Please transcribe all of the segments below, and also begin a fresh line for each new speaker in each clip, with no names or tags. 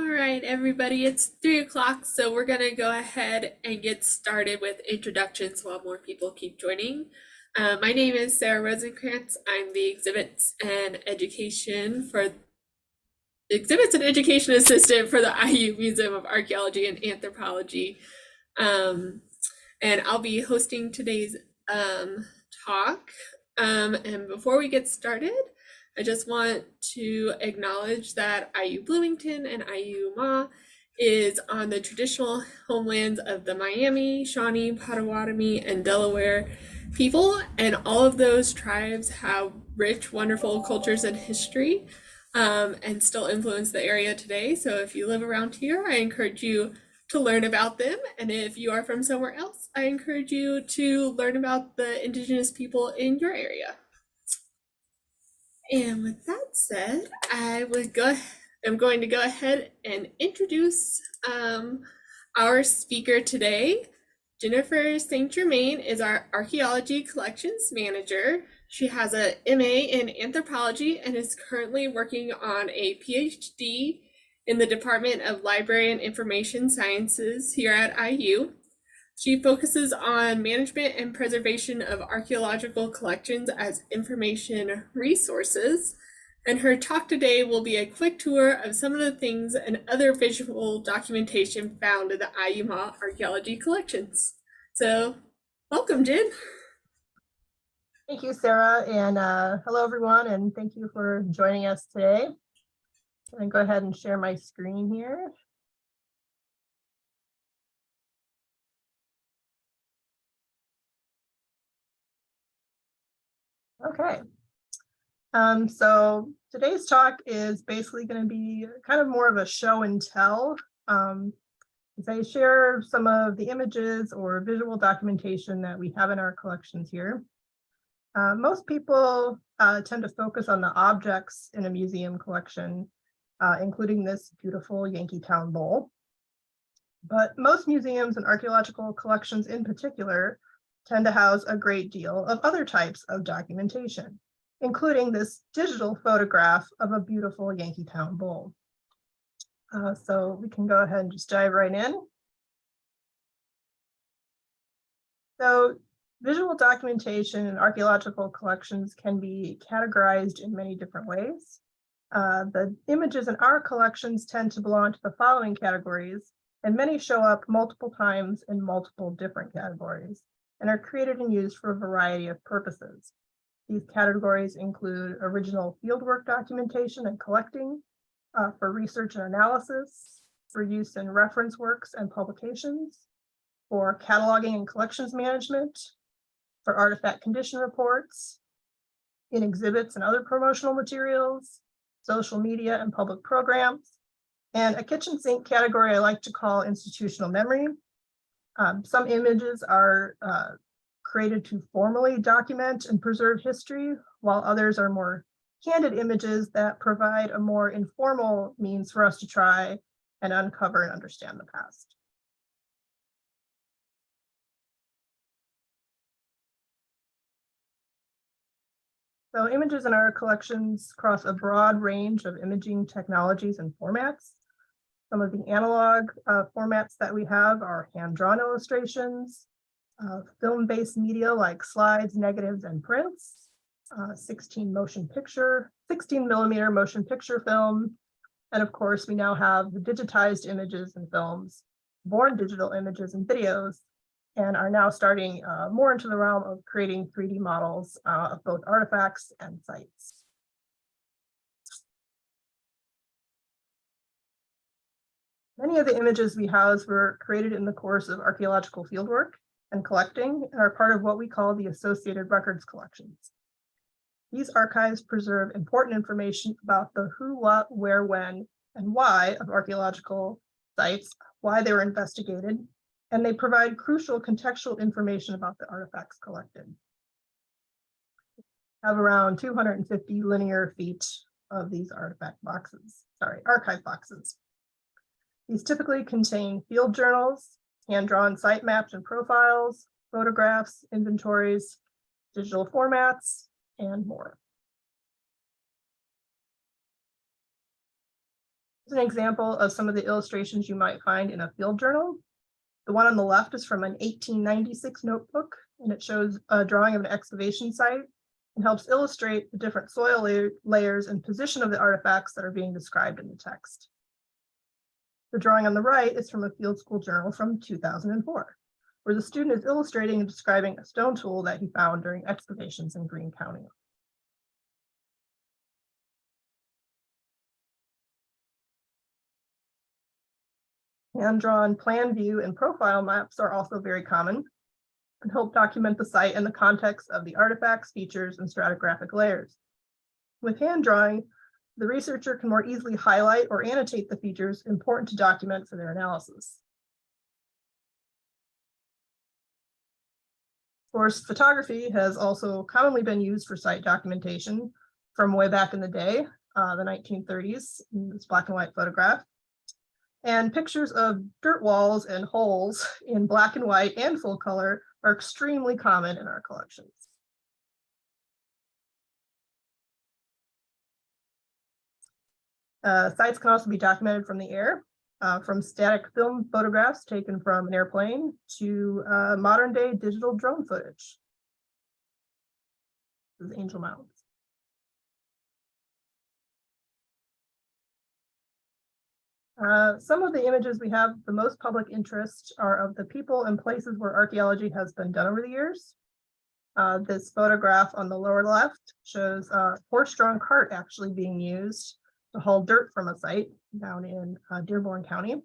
All right, everybody, it's 3 o'clock, so we're going to go ahead and get started with introductions while more people keep joining. My name is Sarah Rosenkrantz. I'm the Exhibits and Education Assistant for the IU Museum of Archaeology and Anthropology. And I'll be hosting today's talk. And before we get started, I just want to acknowledge that IU Bloomington and IU Ma is on the traditional homelands of the Miami, Shawnee, Potawatomi, and Delaware people, and all of those tribes have rich, wonderful cultures and history, and still influence the area today. So if you live around here, I encourage you to learn about them. And if you are from somewhere else, I encourage you to learn about the indigenous people in your area. And with that said, I'm going to go ahead and introduce our speaker today. Jennifer St. Germain is our Archaeology Collections Manager. She has an MA in Anthropology and is currently working on a PhD in the Department of Library and Information Sciences here at IU. She focuses on management and preservation of archaeological collections as information resources. And her talk today will be a quick tour of some of the things and other visual documentation found in the IUMA archaeology collections. So welcome, Jen.
Thank you, Sarah, and hello, everyone, and thank you for joining us today. I'm going to go ahead and share my screen here. Okay. So today's talk is basically going to be kind of more of a show and tell. As I share some of the images or visual documentation that we have in our collections here. Most people tend to focus on the objects in a museum collection, including this beautiful Yankeetown bowl. But most museums and archaeological collections in particular tend to house a great deal of other types of documentation, including this digital photograph of a beautiful Yankeetown bowl. So we can go ahead and just dive right in. So visual documentation in archaeological collections can be categorized in many different ways. The images in our collections tend to belong to the following categories, and many show up multiple times in multiple different categories and are created and used for a variety of purposes. These categories include original fieldwork documentation and collecting, for research and analysis, for use in reference works and publications, for cataloging and collections management, for artifact condition reports, in exhibits and other promotional materials, social media and public programs, and a kitchen sink category I like to call institutional memory. Some images are created to formally document and preserve history, while others are more candid images that provide a more informal means for us to try and uncover and understand the past. So images in our collections cross a broad range of imaging technologies and formats. Some of the analog formats that we have are hand-drawn illustrations, film-based media like slides, negatives, and prints, 16 millimeter motion picture film, and of course, we now have the digitized images and films, born digital images and videos, and are now starting more into the realm of creating 3D models of both artifacts and sites. Many of the images we house were created in the course of archaeological fieldwork and collecting and are part of what we call the Associated Records collections. These archives preserve important information about the who, what, where, when, and why of archaeological sites, why they were investigated, and they provide crucial contextual information about the artifacts collected. We have around 250 linear feet of these archive boxes. These typically contain field journals, hand-drawn site maps and profiles, photographs, inventories, digital formats, and more. Here's an example of some of the illustrations you might find in a field journal. The one on the left is from an 1896 notebook, and it shows a drawing of an excavation site and helps illustrate the different soil layers and position of the artifacts that are being described in the text. The drawing on the right is from a field school journal from 2004, where the student is illustrating and describing a stone tool that he found during excavations in Greene County. Hand-drawn plan view and profile maps are also very common and help document the site in the context of the artifacts, features, and stratigraphic layers. With hand drawing, the researcher can more easily highlight or annotate the features important to document for their analysis. Of course, photography has also commonly been used for site documentation from way back in the day, the 1930s, in this black and white photograph. And pictures of dirt walls and holes in black and white and full color are extremely common in our collections. Sites can also be documented from the air, from static film photographs taken from an airplane to modern day digital drone footage. This is Angel Mounds. Some of the images we have the most public interest are of the people and places where archaeology has been done over the years. This photograph on the lower left shows a horse-drawn cart actually being used to haul dirt from a site down in Dearborn County.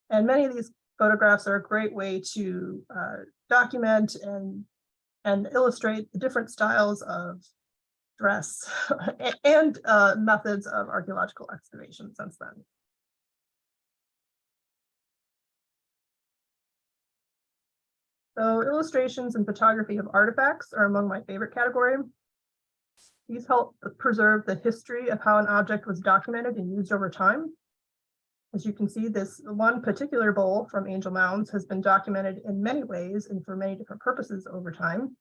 And many of these photographs are a great way to document and illustrate the different styles of dress and methods of archaeological excavation since then. So illustrations and photography of artifacts are among my favorite category. These help preserve the history of how an object was documented and used over time. As you can see, this one particular bowl from Angel Mounds has been documented in many ways and for many different purposes over time,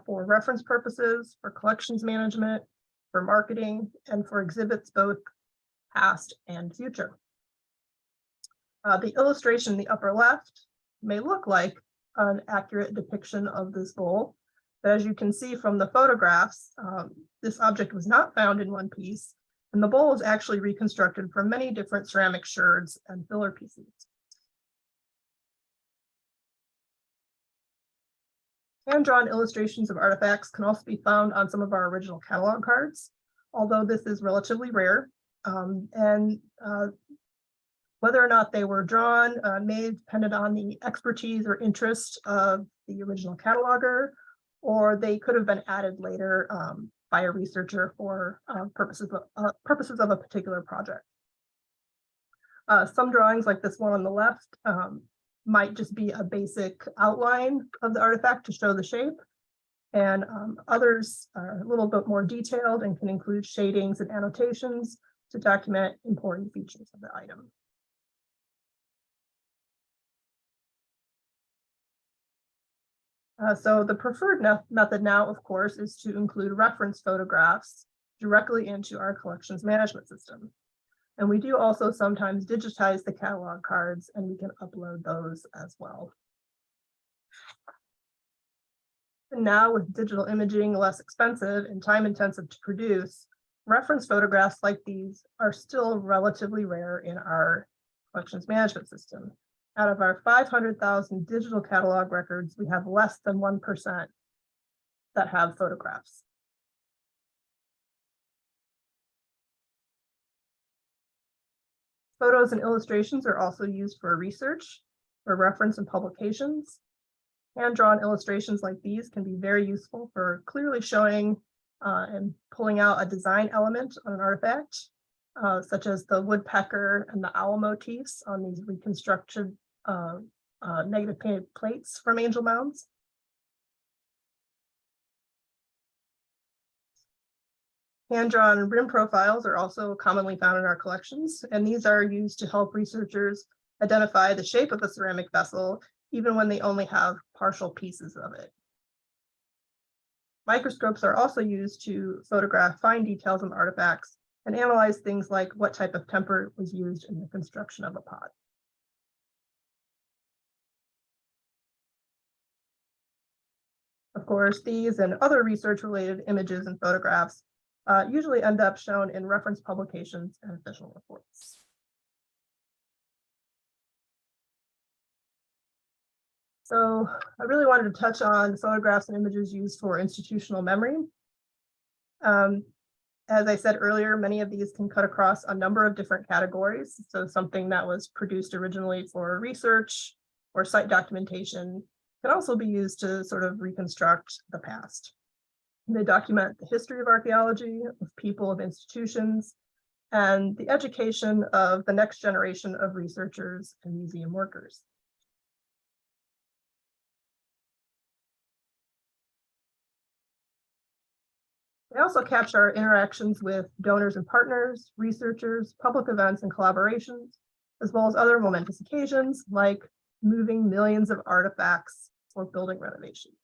for reference purposes, for collections management, for marketing, and for exhibits both past and future. The illustration in the upper left may look like an accurate depiction of this bowl, but as you can see from the photographs, this object was not found in one piece, and the bowl is actually reconstructed from many different ceramic sherds and filler pieces. Hand-drawn illustrations of artifacts can also be found on some of our original catalog cards, although this is relatively rare, whether or not they were drawn may depend on the expertise or interest of the original cataloger, or they could have been added later by a researcher for purposes of a particular project. Some drawings like this one on the left might just be a basic outline of the artifact to show the shape, and others are a little bit more detailed and can include shadings and annotations to document important features of the item. So the preferred method now, of course, is to include reference photographs directly into our collections management system. And we do also sometimes digitize the catalog cards, and we can upload those as well. And now, with digital imaging less expensive and time intensive to produce, reference photographs like these are still relatively rare in our collections management system. Out of our 500,000 digital catalog records, we have less than 1% that have photographs. Photos and illustrations are also used for research, for reference and publications. Hand-drawn illustrations like these can be very useful for clearly showing and pulling out a design element on an artifact, such as the woodpecker and the owl motifs on these reconstructed negative painted plates from Angel Mounds. Hand-drawn rim profiles are also commonly found in our collections, and these are used to help researchers identify the shape of a ceramic vessel, even when they only have partial pieces of it. Microscopes are also used to photograph fine details of artifacts, and analyze things like what type of temper was used in the construction of a pod. Of course, these and other research-related images and photographs usually end up shown in reference publications and official reports. So I really wanted to touch on photographs and images used for institutional memory. As I said earlier, many of these can cut across a number of different categories. So something that was produced originally for research or site documentation can also be used to sort of reconstruct the past. They document the history of archaeology, of people, of institutions, and the education of the next generation of researchers and museum workers. They also capture our interactions with donors and partners, researchers, public events and collaborations, as well as other momentous occasions like moving millions of artifacts or building renovations.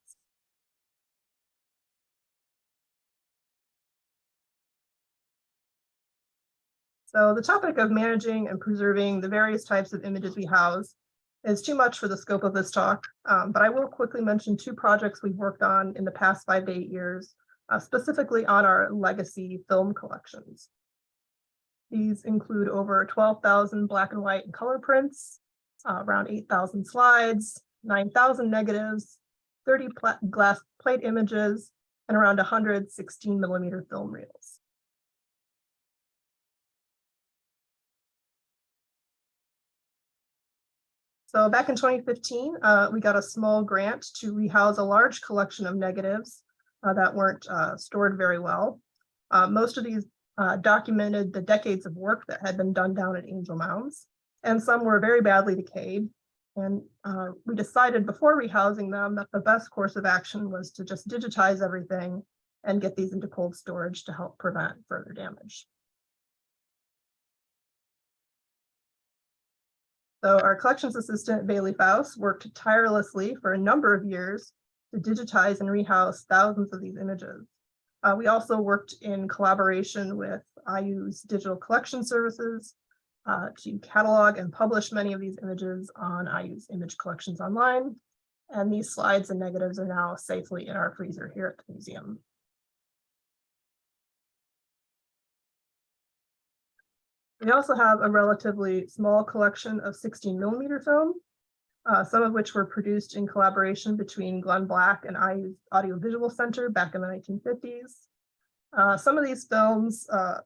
So the topic of managing and preserving the various types of images we house is too much for the scope of this talk, but I will quickly mention two projects we've worked on in the past 5 to 8 years, specifically on our legacy film collections. These include over 12,000 black and white and color prints, around 8,000 slides, 9,000 negatives, 30 glass plate images, and around 100 16mm film reels. So back in 2015, we got a small grant to rehouse a large collection of negatives that weren't stored very well. Most of these documented the decades of work that had been done down at Angel Mounds, and some were very badly decayed. And we decided before rehousing them that the best course of action was to just digitize everything and get these into cold storage to help prevent further damage. So our collections assistant, Bailey Faust, worked tirelessly for a number of years to digitize and rehouse thousands of these images. We also worked in collaboration with IU's digital collection services to catalog and publish many of these images on IU's image collections online. And these slides and negatives are now safely in our freezer here at the museum. We also have a relatively small collection of 16mm film, some of which were produced in collaboration between Glenn Black and IU's Audiovisual Center back in the 1950s. Some of these films, or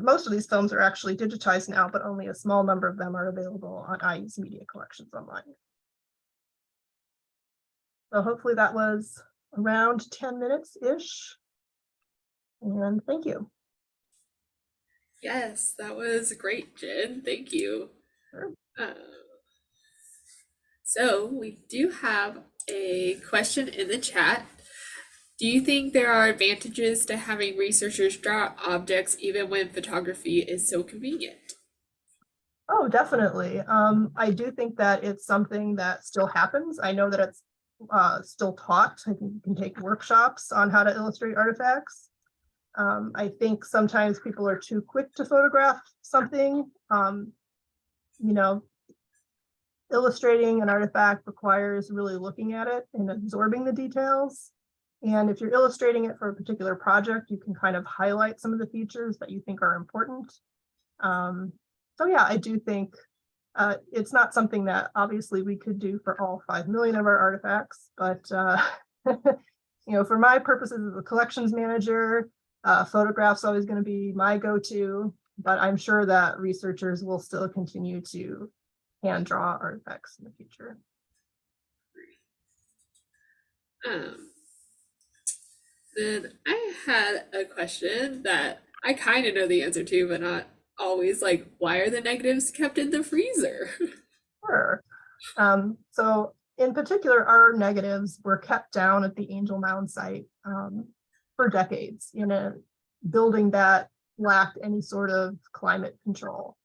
most of these films, are actually digitized now, but only a small number of them are available on IU's media collections online. So hopefully that was around 10 minutes-ish. And thank you.
Yes, that was great, Jen. Thank you.
Sure.
So we do have a question in the chat. Do you think there are advantages to having researchers draw objects even when photography is so convenient?
Oh, definitely. I do think that it's something that still happens. I know that it's still taught. I think you can take workshops on how to illustrate artifacts. I think sometimes people are too quick to photograph something. Illustrating an artifact requires really looking at it and absorbing the details. And if you're illustrating it for a particular project, you can kind of highlight some of the features that you think are important. So yeah, I do think it's not something that obviously we could do for all 5 million of our artifacts, but for my purposes as a collections manager, photographs always going to be my go-to, but I'm sure that researchers will still continue to hand draw artifacts in the future.
Then I had a question that I kind of know the answer to, but not always. Like, why are the negatives kept in the freezer?
Sure. So in particular, our negatives were kept down at the Angel Mound site for decades in a building that lacked any sort of climate control.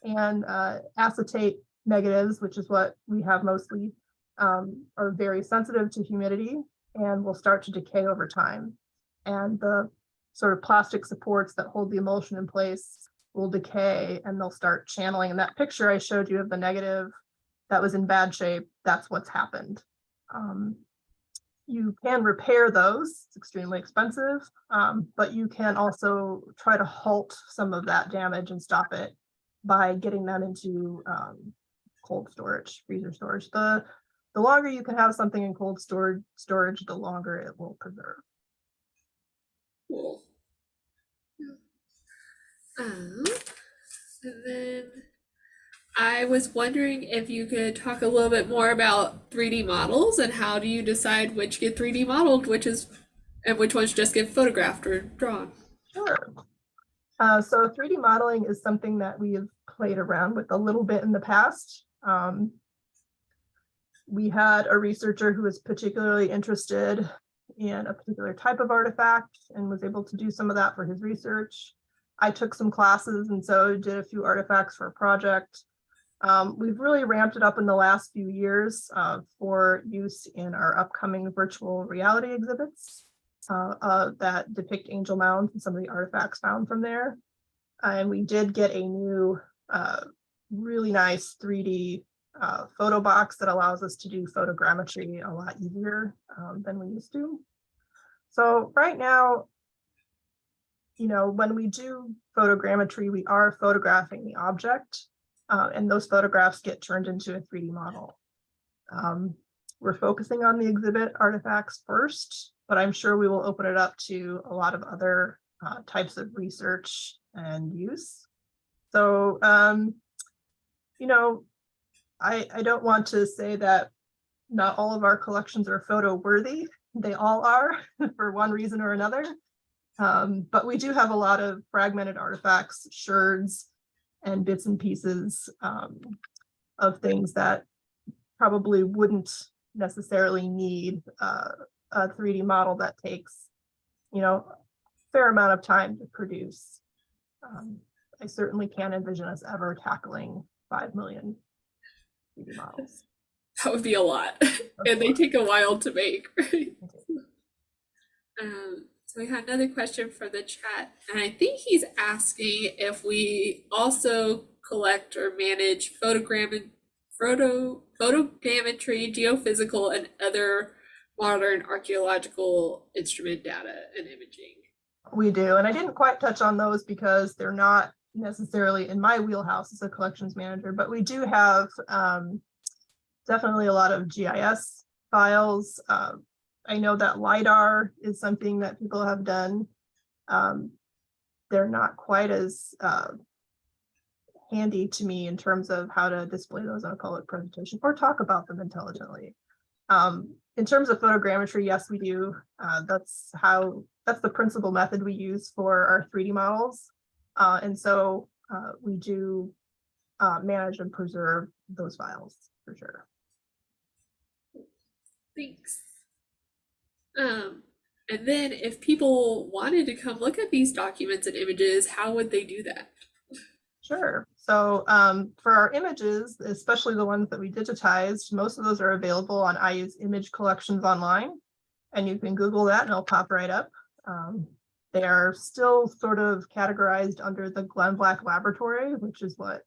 And acetate negatives, which is what we have mostly, are very sensitive to humidity and will start to decay over time. And the sort of plastic supports that hold the emulsion in place will decay and they'll start channeling. And that picture I showed you of the negative that was in bad shape, that's what's happened. You can repair those, it's extremely expensive, but you can also try to halt some of that damage and stop it by getting them into cold storage, freezer storage. The longer you can have something in cold storage, the longer it will preserve.
Cool. And then I was wondering if you could talk a little bit more about 3D models and how do you decide which get 3D modeled, and which ones just get photographed or drawn?
Sure. So 3D modeling is something that we have played around with a little bit in the past. We had a researcher who was particularly interested in a particular type of artifact and was able to do some of that for his research. I took some classes and so did a few artifacts for a project. We've really ramped it up in the last few years for use in our upcoming virtual reality exhibits that depict Angel Mound and some of the artifacts found from there. And we did get a new, really nice 3D photo box that allows us to do photogrammetry a lot easier than we used to. So right now, you know, when we do photogrammetry, we are photographing the object, and those photographs get turned into a 3D model. We're focusing on the exhibit artifacts first, but I'm sure we will open it up to a lot of other types of research and use. So, you know, I don't want to say that not all of our collections are photo worthy. They all are for one reason or another. But we do have a lot of fragmented artifacts, sherds, and bits and pieces of things that probably wouldn't necessarily need a 3D model that takes, you know, a fair amount of time to produce. I certainly can't envision us ever tackling 5 million 3D models.
That would be a lot, and they take a while to make. So we had another question for the chat, and I think he's asking if we also collect or manage photogrammetry, geophysical, and other modern archaeological instrument data and imaging.
We do, and I didn't quite touch on those because they're not necessarily in my wheelhouse as a collections manager, but we do have definitely a lot of GIS files. I know that LiDAR is something that people have done. They're not quite as handy to me in terms of how to display those on a public presentation or talk about them intelligently. In terms of photogrammetry, yes, we do. That's the principal method we use for our 3D models. And so we do manage and preserve those files for sure.
Thanks. And then if people wanted to come look at these documents and images, how would they do that?
Sure. So for our images, especially the ones that we digitized, most of those are available on IU's image collections online. And you can Google that and it'll pop right up. They are still sort of categorized under the Glenn Black Laboratory, which is what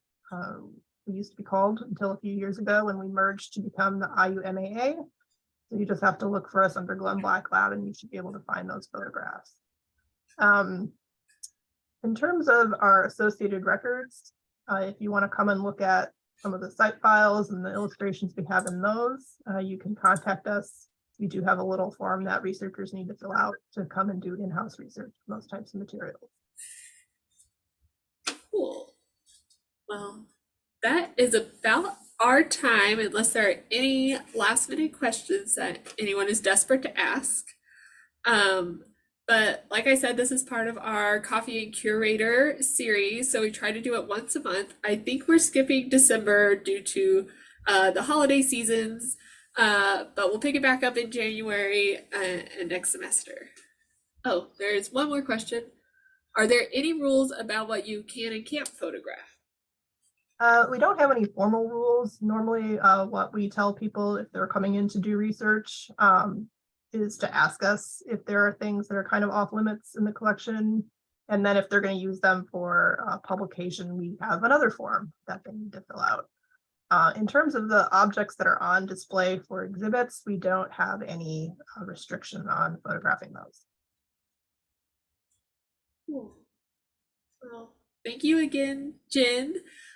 we used to be called until a few years ago when we merged to become the IUMAA. So you just have to look for us under Glenn Black Lab and you should be able to find those photographs. In terms of our associated records, if you want to come and look at some of the site files and the illustrations we have in those, you can contact us. We do have a little form that researchers need to fill out to come and do in-house research on those types of materials.
Cool. Well, that is about our time, unless there are any last minute questions that anyone is desperate to ask. But like I said, this is part of our Coffee and Curator series, so we try to do it once a month. I think we're skipping December due to the holiday seasons, but we'll pick it back up in January and next semester. Oh, there's one more question. Are there any rules about what you can and can't photograph?
We don't have any formal rules. Normally, what we tell people if they're coming in to do research is to ask us if there are things that are kind of off limits in the collection. And then if they're going to use them for publication, we have another form that they need to fill out. In terms of the objects that are on display for exhibits, we don't have any restriction on photographing those.
Cool. Well, thank you again, Jen.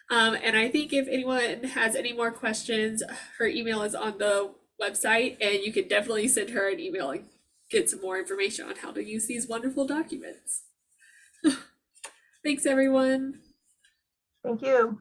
And I think if anyone has any more questions, her email is on the website, and you can definitely send her an email and get some more information on how to use these wonderful documents. Thanks, everyone.
Thank you.